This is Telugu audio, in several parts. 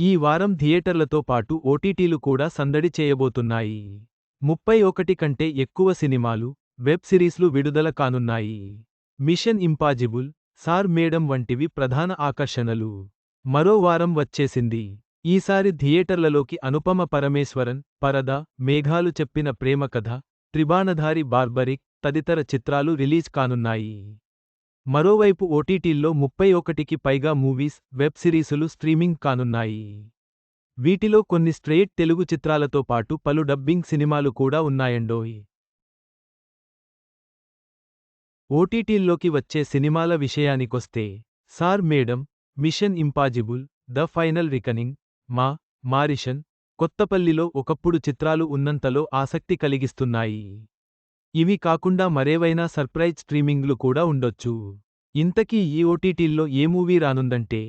ఈ వారం థియేటర్లతో పాటు ఓటీటీలు కూడా సందడి చేయబోతున్నాయి. 31 కంటే ఎక్కువ సినిమాలు, వెబ్ సిరీస్లు విడుదల కానున్నాయి. మిషన్ ఇంపాజిబుల్, సార్ మేడమ్ వంటివి ప్రధాన ఆకర్షణలు. మరో వారం వచ్చేసింది. ఈసారి థియేటర్లలోకి అనుపమ పరమేశ్వరన్, పరద, మేఘాలు చెప్పిన ప్రేమ కథ, త్రిబాణధారి బార్బరిక్ తదితర చిత్రాలు రిలీజ్ కానున్నాయి. మరోవైపు ఓటీటీల్లో 31కి పైగా మూవీస్, వెబ్ సిరీసులు స్ట్రీమింగ్ కానున్నాయి. వీటిలో కొన్ని స్ట్రెయిట్ తెలుగు చిత్రాలతో పాటు పలు డబ్బింగ్ సినిమాలు కూడా ఉన్నాయండోయ్. ఓటీటీల్లోకి వచ్చే సినిమాల విషయానికొస్తే, sir madam, mission impossible, the final reckoning, Maareesan, కొత్తపల్లిలో ఒకప్పుడు చిత్రాలు ఉన్నంతలో ఆసక్తి కలిగిస్తున్నాయి. ఇవి కాకుండా మరేవైనా సర్ప్రైజ్ స్ట్రీమింగ్లు కూడా ఉండొచ్చు. ఇంతకీ ఈ ఓటీటీల్లో ఏ మూవీ రానుందంటే,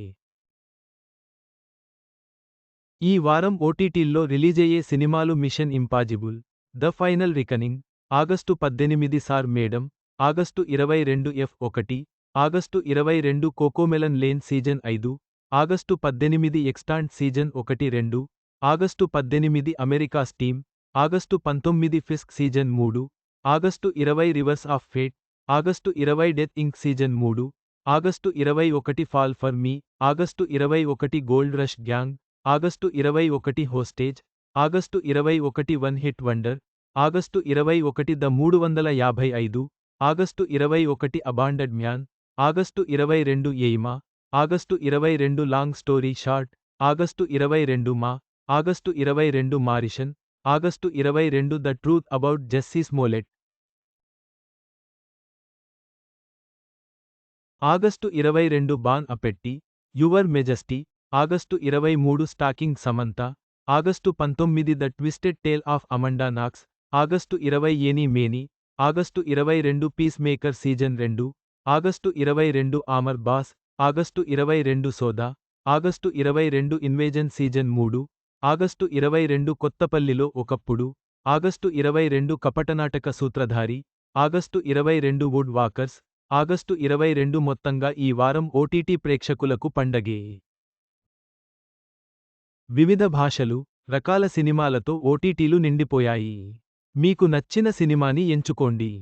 ఈ వారం ఓటీటీల్లో రిలీజయ్యే సినిమాలు mission impossible, the final reckoning, August 18 sir madam, August 22 F1, August 22 CoComelon lane season 5, August 18 Extant season 1-2, August 18 America steam, August 19 Fisk season 3, August 20 rivers of fate, August 20 death ink season 3, August 21 fall for me, August 21 gold rush gang, August 21 hostage, August 21 one hit wonder, August 21 the 355, August 21 abandoned man, August 22 ఎయిమా, August 22 long story short, August 22 August 22 Maareesan, August 22 the truth about Jussie Smollett, August 22 bon appetit, your majesty, August 23 stalking Samantha, August 19 the twisted tale of Amanda Knox, August 20 eeny meeny, August 22 peacemaker season 2, August 22 Amar boss, August 22 సోదా, ఆగస్టు 22 ఇన్వేజన్ సీజన్ 3, ఆగస్టు 22 కొత్తపల్లిలో ఒకప్పుడు, ఆగస్టు 22 కపటనాటక సూత్రధారి, ఆగస్టు 22 వుడ్ వాకర్స్, ఆగస్టు 22 మొత్తంగా ఈ వారం ఓటీటీ ప్రేక్షకులకు పండగే. వివిధ భాషలు, రకాల సినిమాలతో ఓటీటీలు నిండిపోయాయి. మీకు నచ్చిన సినిమాని ఎంచుకోండి.